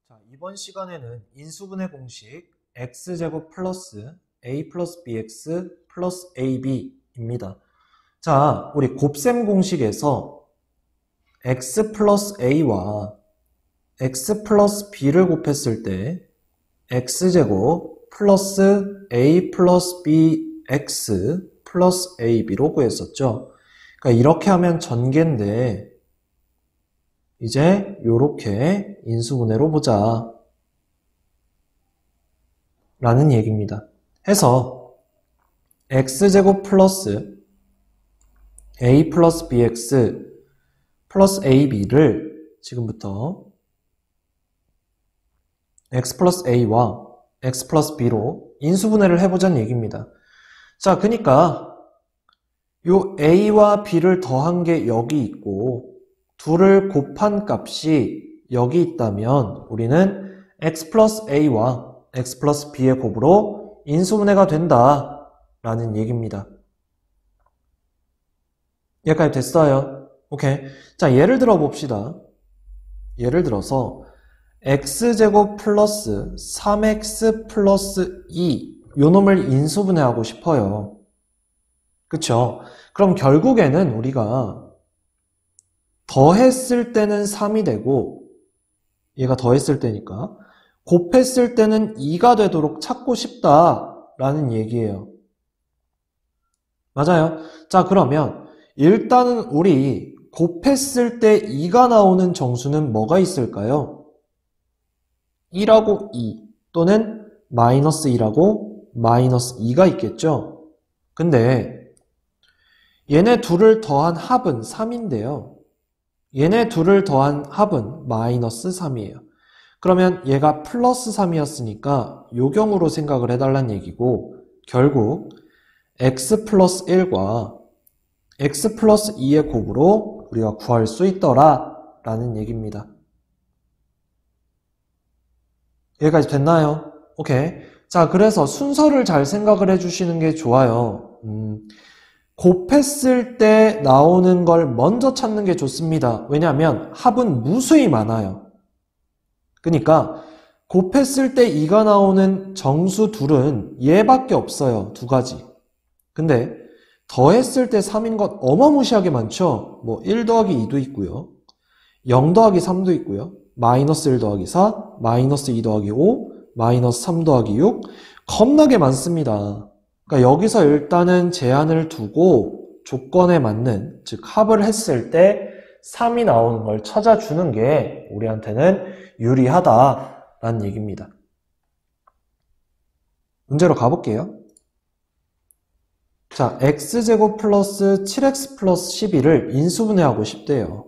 자, 이번 시간에는 인수분해 공식 x제곱 플러스 a 플러스 bx 플러스 ab입니다. 자, 우리 곱셈 공식에서 x 플러스 a와 x 플러스 b를 곱했을 때 x제곱 플러스 a 플러스 bx 플러스 ab로 구했었죠. 그러니까 이렇게 하면 전개인데 이제 요렇게 인수분해로 보자 라는 얘기입니다. 해서 x제곱 플러스 a 플러스 bx 플러스 ab를 지금부터 x 플러스 a와 x 플러스 b로 인수분해를 해보자는 얘기입니다. 자, 그러니까 요 a와 b를 더한 게 여기 있고 둘을 곱한 값이 여기 있다면 우리는 x 플러스 a와 x 플러스 b의 곱으로 인수분해가 된다 라는 얘기입니다. 여기까지 됐어요? 오케이. 자, 예를 들어 봅시다. 예를 들어서 x제곱 플러스 3x 플러스 2 요 놈을 인수분해하고 싶어요. 그쵸? 그럼 결국에는 우리가 더했을 때는 3이 되고 얘가 더했을 때니까 곱했을 때는 2가 되도록 찾고 싶다라는 얘기예요. 맞아요? 자, 그러면 일단은 우리 곱했을 때 2가 나오는 정수는 뭐가 있을까요? 1하고 2 또는 마이너스 1하고 마이너스 2가 있겠죠? 근데 얘네 둘을 더한 합은 3인데요. 얘네 둘을 더한 합은 마이너스 3이에요. 그러면 얘가 플러스 3이었으니까 요경으로 생각을 해달라는 얘기고 결국 x 플러스 1과 x 플러스 2의 곱으로 우리가 구할 수 있더라 라는 얘기입니다. 여기까지 됐나요? 오케이. 자, 그래서 순서를 잘 생각을 해주시는 게 좋아요. 곱했을 때 나오는 걸 먼저 찾는 게 좋습니다. 왜냐하면 합은 무수히 많아요. 그러니까 곱했을 때 2가 나오는 정수 둘은 얘밖에 없어요. 두 가지. 근데 더했을 때 3인 것 어마무시하게 많죠. 뭐 1 더하기 2도 있고요. 0 더하기 3도 있고요. 마이너스 1 더하기 4, 마이너스 2 더하기 5, 마이너스 3 더하기 6 겁나게 많습니다. 그러니까 여기서 일단은 제한을 두고 조건에 맞는, 즉 합을 했을 때 3이 나오는 걸 찾아주는 게 우리한테는 유리하다라는 얘기입니다. 문제로 가볼게요. 자, x제곱 플러스 7x 플러스 12를 인수분해하고 싶대요.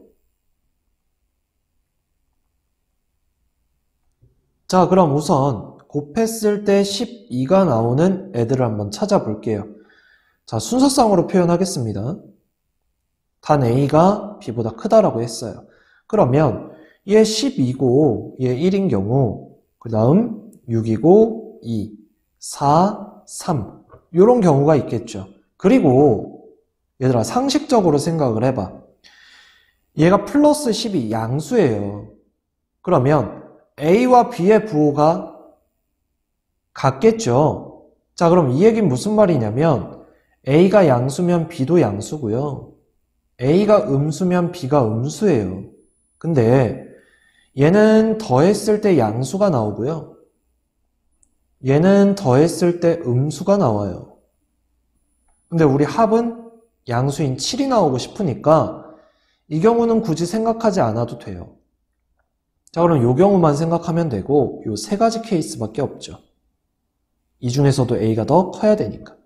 자, 그럼 우선 곱했을 때 12가 나오는 애들을 한번 찾아볼게요. 자, 순서상으로 표현하겠습니다. 단 a가 b보다 크다라고 했어요. 그러면 얘 12고 얘 1인 경우 그 다음 6이고 2, 4, 3 이런 경우가 있겠죠. 그리고 얘들아 상식적으로 생각을 해봐. 얘가 플러스 12 양수예요. 그러면 a와 b의 부호가 같겠죠. 자, 그럼 이 얘기는 무슨 말이냐면 a가 양수면 b도 양수고요. a가 음수면 b가 음수예요. 근데 얘는 더했을 때 양수가 나오고요. 얘는 더했을 때 음수가 나와요. 근데 우리 합은 양수인 7이 나오고 싶으니까 이 경우는 굳이 생각하지 않아도 돼요. 자, 그럼 이 경우만 생각하면 되고 이 세 가지 케이스밖에 없죠. 이 중에서도 a가 더 커야 되니까.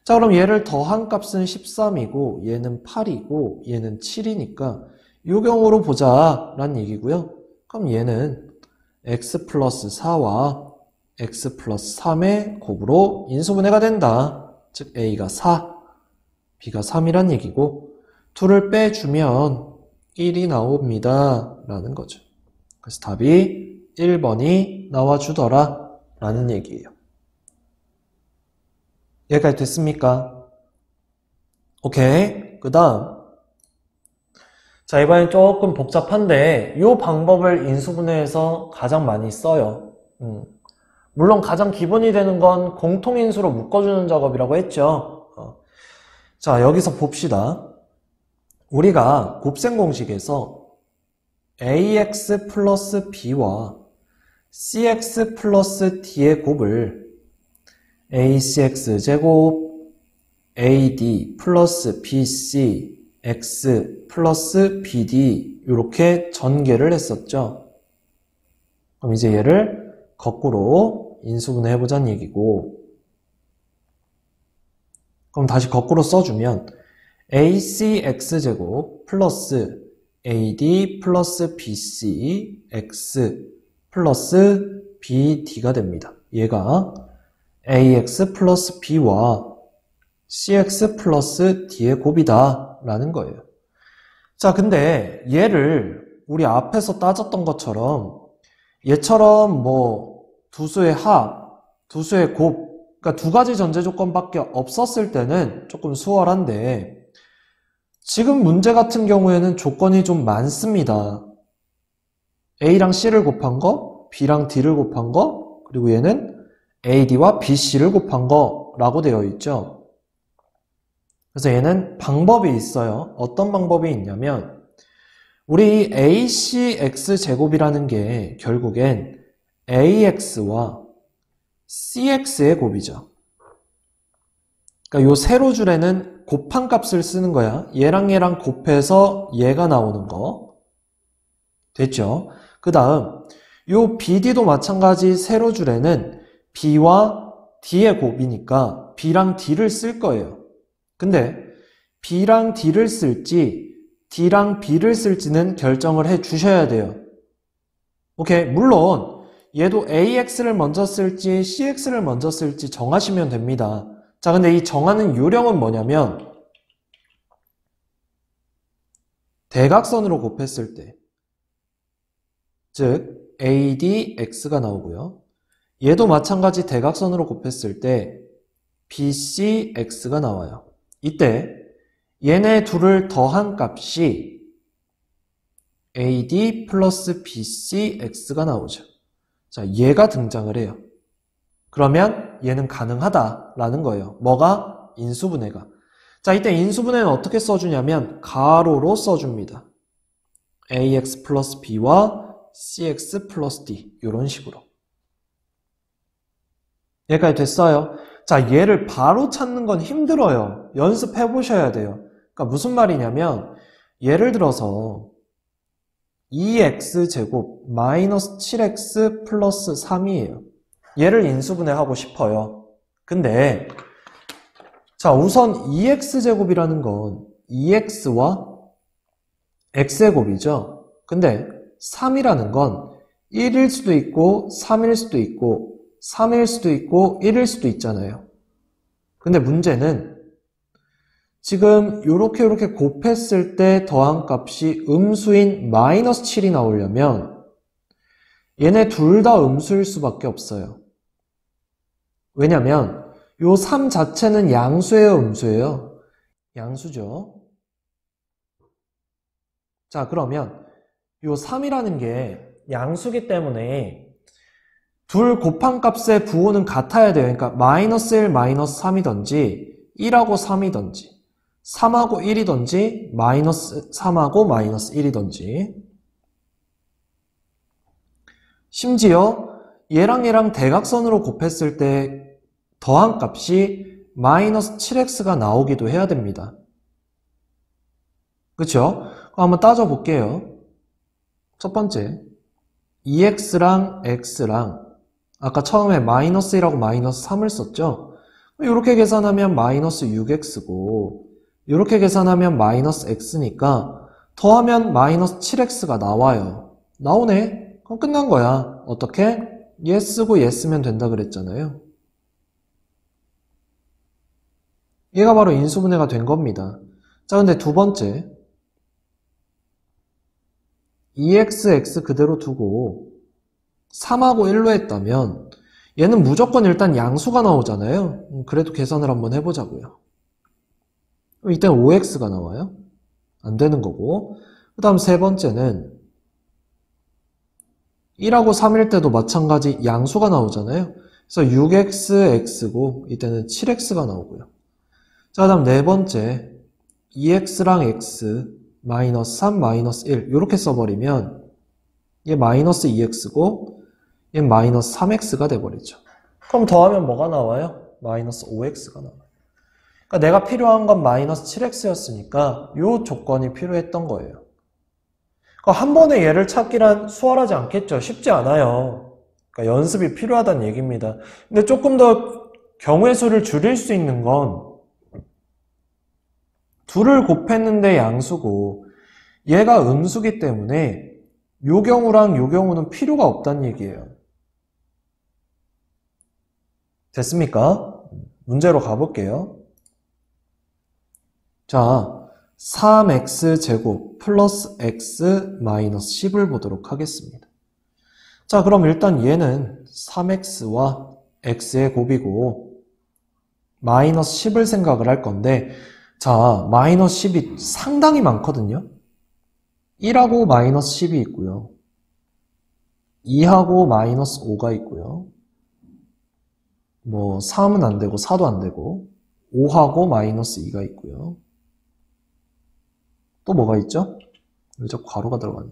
자, 그럼 얘를 더한 값은 13이고 얘는 8이고 얘는 7이니까 이 경우로 보자 라는 얘기고요. 그럼 얘는 x 플러스 4와 x 플러스 3의 곱으로 인수분해가 된다. 즉 a가 4, b가 3이란 얘기고 둘을 빼주면 1이 나옵니다 라는 거죠. 그래서 답이 1번이 나와주더라 라는 얘기예요. 여기까지 됐습니까? 오케이. 그 다음. 자, 이번엔 조금 복잡한데 이 방법을 인수분해에서 가장 많이 써요. 물론 가장 기본이 되는 건 공통인수로 묶어주는 작업이라고 했죠. 자, 여기서 봅시다. 우리가 곱셈 공식에서 ax 플러스 b와 cx 플러스 d의 곱을 acx 제곱 ad 플러스 bc x 플러스 bd 이렇게 전개를 했었죠. 그럼 이제 얘를 거꾸로 인수분해 해보자는 얘기고, 그럼 다시 거꾸로 써주면 acx제곱 플러스 ad 플러스 bc x 플러스 bd가 됩니다. 얘가 ax 플러스 b와 cx 플러스 d의 곱이다 라는 거예요. 자, 근데 얘를 우리 앞에서 따졌던 것처럼 얘처럼 뭐 두수의 합, 두수의 곱, 그러니까 두 가지 전제 조건밖에 없었을 때는 조금 수월한데 지금 문제 같은 경우에는 조건이 좀 많습니다. A랑 C를 곱한 거, B랑 D를 곱한 거, 그리고 얘는 AD와 BC를 곱한 거라고 되어 있죠. 그래서 얘는 방법이 있어요. 어떤 방법이 있냐면 우리 ACX제곱이라는 게 결국엔 AX와 CX의 곱이죠. 그러니까 요 세로줄에는 곱한 값을 쓰는 거야. 얘랑 얘랑 곱해서 얘가 나오는 거. 됐죠? 그 다음 요 BD도 마찬가지 세로줄에는 B와 D의 곱이니까 B랑 D를 쓸 거예요. 근데 B랑 D를 쓸지 D랑 B를 쓸지는 결정을 해 주셔야 돼요. 오케이? 물론 얘도 AX를 먼저 쓸지 CX를 먼저 쓸지 정하시면 됩니다. 자, 근데 이 정하는 요령은 뭐냐면 대각선으로 곱했을 때, 즉 ADX가 나오고요. 얘도 마찬가지 대각선으로 곱했을 때 BCX가 나와요. 이때 얘네 둘을 더한 값이 AD 플러스 BCX가 나오죠. 자, 얘가 등장을 해요. 그러면 얘는 가능하다라는 거예요. 뭐가? 인수분해가. 자, 이때 인수분해는 어떻게 써주냐면 가로로 써줍니다. AX 플러스 B와 CX 플러스 D 이런 식으로. 여기까지 됐어요? 자, 얘를 바로 찾는 건 힘들어요. 연습해 보셔야 돼요. 그러니까 무슨 말이냐면 예를 들어서 2x제곱 마이너스 7x 플러스 3이에요. 얘를 인수분해하고 싶어요. 근데 자, 우선 2x제곱이라는 건 2x와 x의 곱이죠. 근데 3이라는 건 1일 수도 있고 3일 수도 있고 3일 수도 있고 1일 수도 있잖아요. 근데 문제는 지금 요렇게 곱했을 때 더한 값이 음수인 마이너스 7이 나오려면 얘네 둘 다 음수일 수밖에 없어요. 왜냐면 요 3 자체는 양수예요, 음수예요? 양수죠. 자, 그러면 요 3이라는 게 양수기 때문에 둘 곱한 값의 부호는 같아야 돼요. 그러니까 마이너스 1, 마이너스 3이든지 1하고 3이든지 3하고 1이든지 마이너스 3하고 마이너스 1이든지. 심지어 얘랑 얘랑 대각선으로 곱했을 때 더한 값이 마이너스 7x가 나오기도 해야 됩니다. 그렇죠? 한번 따져볼게요. 첫 번째 2x랑 x랑 아까 처음에 마이너스 1하고 마이너스 3을 썼죠? 이렇게 계산하면 마이너스 6x고 이렇게 계산하면 마이너스 x니까 더하면 마이너스 7x가 나와요. 나오네? 그럼 끝난 거야. 어떻게? 얘 쓰고 얘 쓰면 된다 그랬잖아요. 얘가 바로 인수분해가 된 겁니다. 자, 근데 두 번째 2x 그대로 두고 3하고 1로 했다면 얘는 무조건 일단 양수가 나오잖아요. 그래도 계산을 한번 해보자고요. 이때는 5x가 나와요. 안 되는 거고. 그 다음 세 번째는 1하고 3일 때도 마찬가지 양수가 나오잖아요. 그래서 6xx고 이때는 7x가 나오고요. 자, 그 다음 네 번째 2x랑 x 마이너스 3 마이너스 1 이렇게 써버리면 얘 마이너스 2x고 얘 마이너스 3x가 돼버리죠. 그럼 더하면 뭐가 나와요? 마이너스 5x가 나와요. 그러니까 내가 필요한 건 마이너스 7x였으니까 이 조건이 필요했던 거예요. 그러니까 한 번에 얘를 찾기란 수월하지 않겠죠. 쉽지 않아요. 그러니까 연습이 필요하다는 얘기입니다. 근데 조금 더 경우의 수를 줄일 수 있는 건 둘을 곱했는데 양수고 얘가 음수기 때문에 요 경우랑 요 경우는 필요가 없다는 얘기예요. 됐습니까? 문제로 가볼게요. 자, 3x제곱 플러스 x 마이너스 10을 보도록 하겠습니다. 자, 그럼 일단 얘는 3x와 x의 곱이고 마이너스 10을 생각을 할 건데 자, 마이너스 10이 상당히 많거든요. 1하고 마이너스 10이 있고요. 2하고 마이너스 5가 있고요. 뭐 3은 안 되고 4도 안 되고 5하고 마이너스 2가 있고요. 또 뭐가 있죠? 왜 저 괄호가 들어가니?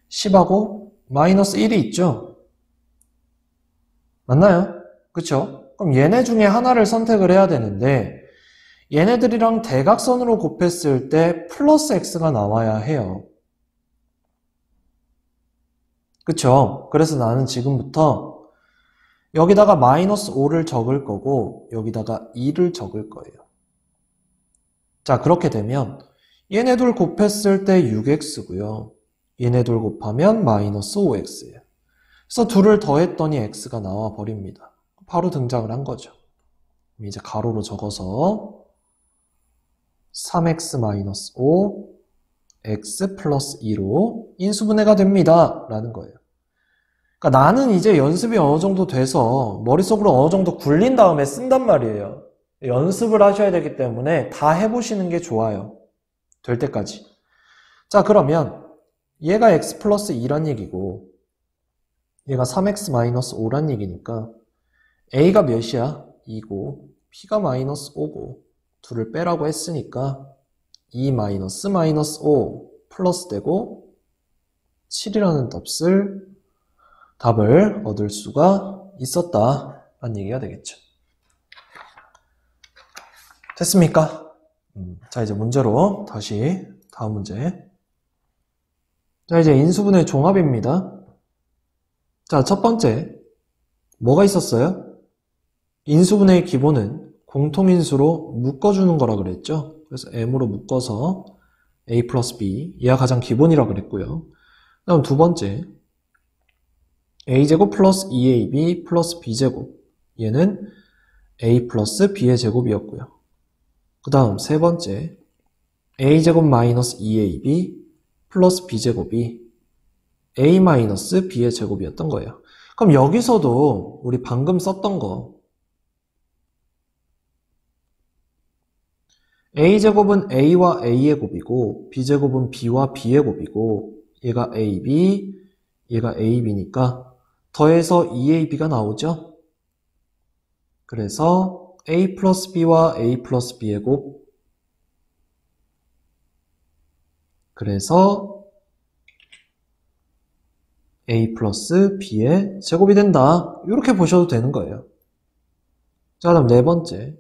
10하고 마이너스 1이 있죠? 맞나요? 그쵸? 그럼 얘네 중에 하나를 선택을 해야 되는데 얘네들이랑 대각선으로 곱했을 때 플러스 x가 나와야 해요. 그쵸? 그래서 나는 지금부터 여기다가 마이너스 5를 적을 거고 여기다가 2를 적을 거예요. 자, 그렇게 되면 얘네 둘 곱했을 때 6x고요. 얘네 둘 곱하면 마이너스 5x예요. 그래서 둘을 더했더니 x가 나와 버립니다. 바로 등장을 한 거죠. 이제 가로로 적어서 3x 마이너스 5 x 플러스 2로 인수분해가 됩니다. 라는 거예요. 그러니까 나는 이제 연습이 어느 정도 돼서 머릿속으로 어느 정도 굴린 다음에 쓴단 말이에요. 연습을 하셔야 되기 때문에 다 해보시는 게 좋아요. 될 때까지. 자, 그러면 얘가 x 플러스 2란 얘기고 얘가 3x 마이너스 5란 얘기니까 a가 몇이야? 2고 b가 마이너스 5고 둘을 빼라고 했으니까 2 마이너스 마이너스 5 플러스 되고 7이라는 답을 얻을 수가 있었다라는 얘기가 되겠죠. 됐습니까? 자, 이제 문제로 다시 다음 문제. 자, 이제 인수분해 종합입니다. 자, 첫 번째 뭐가 있었어요? 인수분해의 기본은 공통인수로 묶어주는 거라 그랬죠. 그래서 m으로 묶어서 a 플러스 b 얘가 가장 기본이라 그랬고요. 다음 두 번째 a제곱 플러스 2ab 플러스 b제곱 얘는 a 플러스 b의 제곱이었고요. 그 다음 세 번째 a제곱 마이너스 2ab 플러스 b제곱이 a 마이너스 b의 제곱이었던 거예요. 그럼 여기서도 우리 방금 썼던 거 a제곱은 a와 a의 곱이고 b제곱은 b와 b의 곱이고 얘가 ab, 얘가 ab니까 더해서 2ab가 나오죠? 그래서 a 플러스 b와 a 플러스 b의 곱 그래서 a 플러스 b의 제곱이 된다. 이렇게 보셔도 되는 거예요. 자, 그다음 네 번째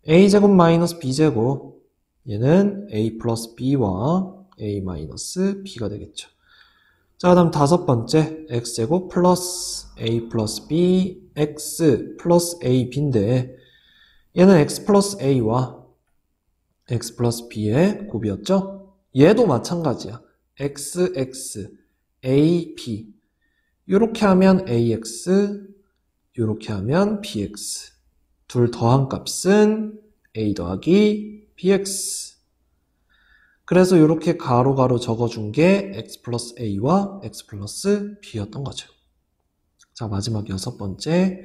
a제곱 마이너스 b제곱 얘는 a 플러스 b와 a 마이너스 b가 되겠죠. 자, 그다음 다섯 번째 x제곱 플러스 a 플러스 b x 플러스 a b인데 얘는 x 플러스 a와 x 플러스 b의 곱이었죠. 얘도 마찬가지야. x, x, a, b 이렇게 하면 ax 이렇게 하면 bx 둘 더한 값은 a 더하기 bx 그래서 이렇게 가로가로 적어준 게 x 플러스 a와 x 플러스 b였던 거죠. 자, 마지막 여섯 번째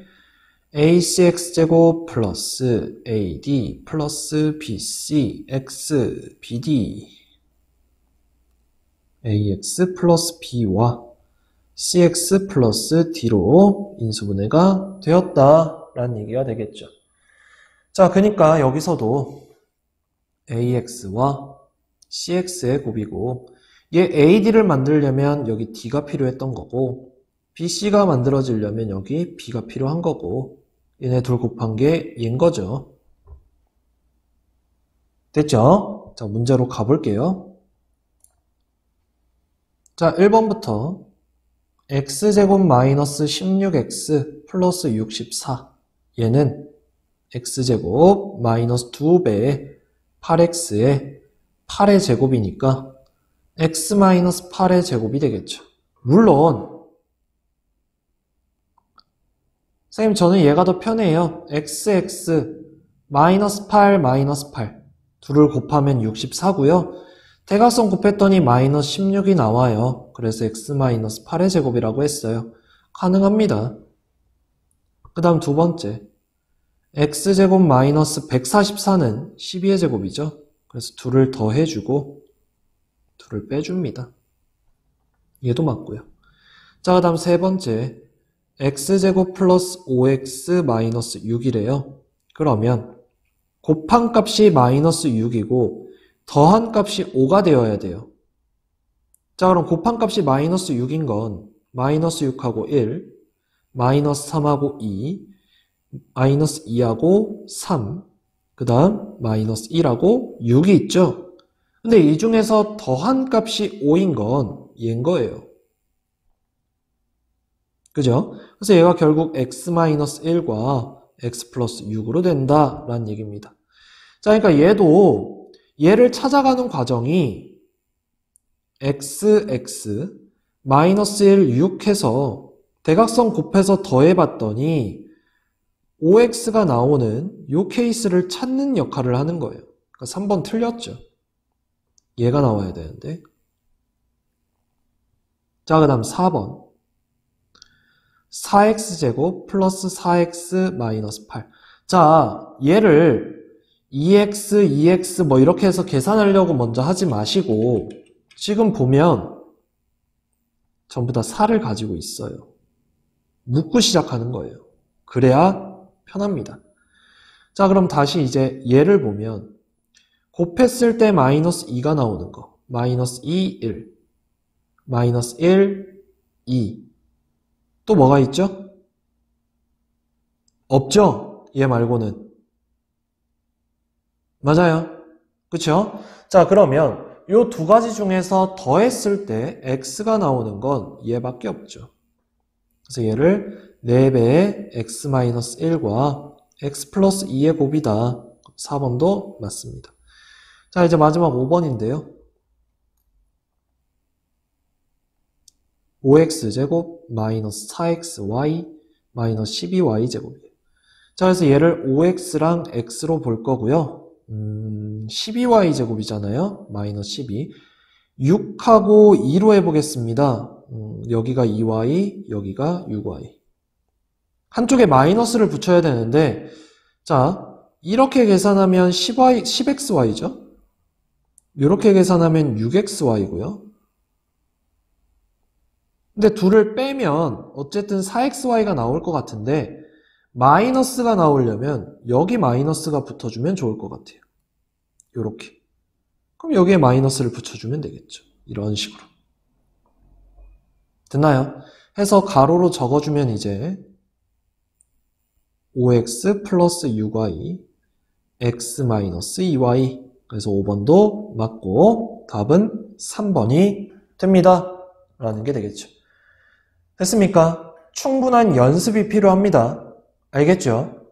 acx제곱 플러스 ad 플러스 bc x bd ax 플러스 b와 cx 플러스 d로 인수분해가 되었다라는 얘기가 되겠죠. 자, 그러니까 여기서도 ax와 cx의 곱이고 얘 ad를 만들려면 여기 d가 필요했던 거고 bc가 만들어지려면 여기 b가 필요한 거고 얘네 둘 곱한 게 얘인 거죠. 됐죠? 자, 문제로 가볼게요. 자, 1번부터 x제곱 마이너스 16x 플러스 64 얘는 x제곱 마이너스 2배의 8x의 8의 제곱이니까 x 마이너스 8의 제곱이 되겠죠. 물론 선생님 저는 얘가 더 편해요. xx 마이너스 8 마이너스 8 둘을 곱하면 64고요. 대각선 곱했더니 마이너스 16이 나와요. 그래서 x 마이너스 8의 제곱이라고 했어요. 가능합니다. 그 다음 두 번째 x제곱 마이너스 144는 12의 제곱이죠. 그래서 둘을 더해주고 둘을 빼줍니다. 얘도 맞고요. 자, 그 다음 세 번째 x제곱 플러스 5x 마이너스 6이래요. 그러면 곱한 값이 마이너스 6이고 더한 값이 5가 되어야 돼요. 자, 그럼 곱한 값이 마이너스 6인 건 마이너스 6하고 1, 마이너스 3하고 2, 마이너스 2하고 3, 그 다음 마이너스 1하고 6이 있죠. 근데 이 중에서 더한 값이 5인 건 얘인 거예요. 그죠? 그래서 얘가 결국 x-1과 x 플러스 6으로 된다라는 얘기입니다. 자, 그러니까 얘를 찾아가는 과정이 x, 마이너스 1, 6 해서 대각선 곱해서 더해봤더니 5x가 나오는 이 케이스를 찾는 역할을 하는 거예요. 그러니까 3번 틀렸죠. 얘가 나와야 되는데. 자, 그 다음 4번. 4x제곱 플러스 4x 마이너스 8. 자, 얘를 2x 뭐 이렇게 해서 계산하려고 먼저 하지 마시고 지금 보면 전부 다 4를 가지고 있어요. 묶고 시작하는 거예요. 그래야 편합니다. 자, 그럼 다시 이제 얘를 보면 곱했을 때 마이너스 2가 나오는 거. 마이너스 2, 1. 마이너스 1, 2. 또 뭐가 있죠? 없죠? 얘 말고는. 맞아요. 그쵸? 자, 그러면 요 두 가지 중에서 더했을 때 x가 나오는 건 얘밖에 없죠. 그래서 얘를 4배의 x-1과 x 플러스 2의 곱이다. 4번도 맞습니다. 자, 이제 마지막 5번인데요. 5x제곱 마이너스 4xy 마이너스 12y 제곱이에요. 자, 그래서 얘를 5x랑 x로 볼 거고요. 12y 제곱이잖아요. 마이너스 12. 6하고 2로 해보겠습니다. 여기가 2y, 여기가 6y. 한쪽에 마이너스를 붙여야 되는데, 자, 이렇게 계산하면 10xy죠? 이렇게 계산하면 6xy고요. 근데 둘을 빼면 어쨌든 4xy가 나올 것 같은데 마이너스가 나오려면 여기 마이너스가 붙어주면 좋을 것 같아요. 요렇게. 그럼 여기에 마이너스를 붙여주면 되겠죠. 이런 식으로. 됐나요? 해서 가로로 적어주면 이제 5x 플러스 6y x 마이너스 2y. 그래서 5번도 맞고 답은 3번이 됩니다. 라는 게 되겠죠. 됐습니까? 충분한 연습이 필요합니다. 알겠죠?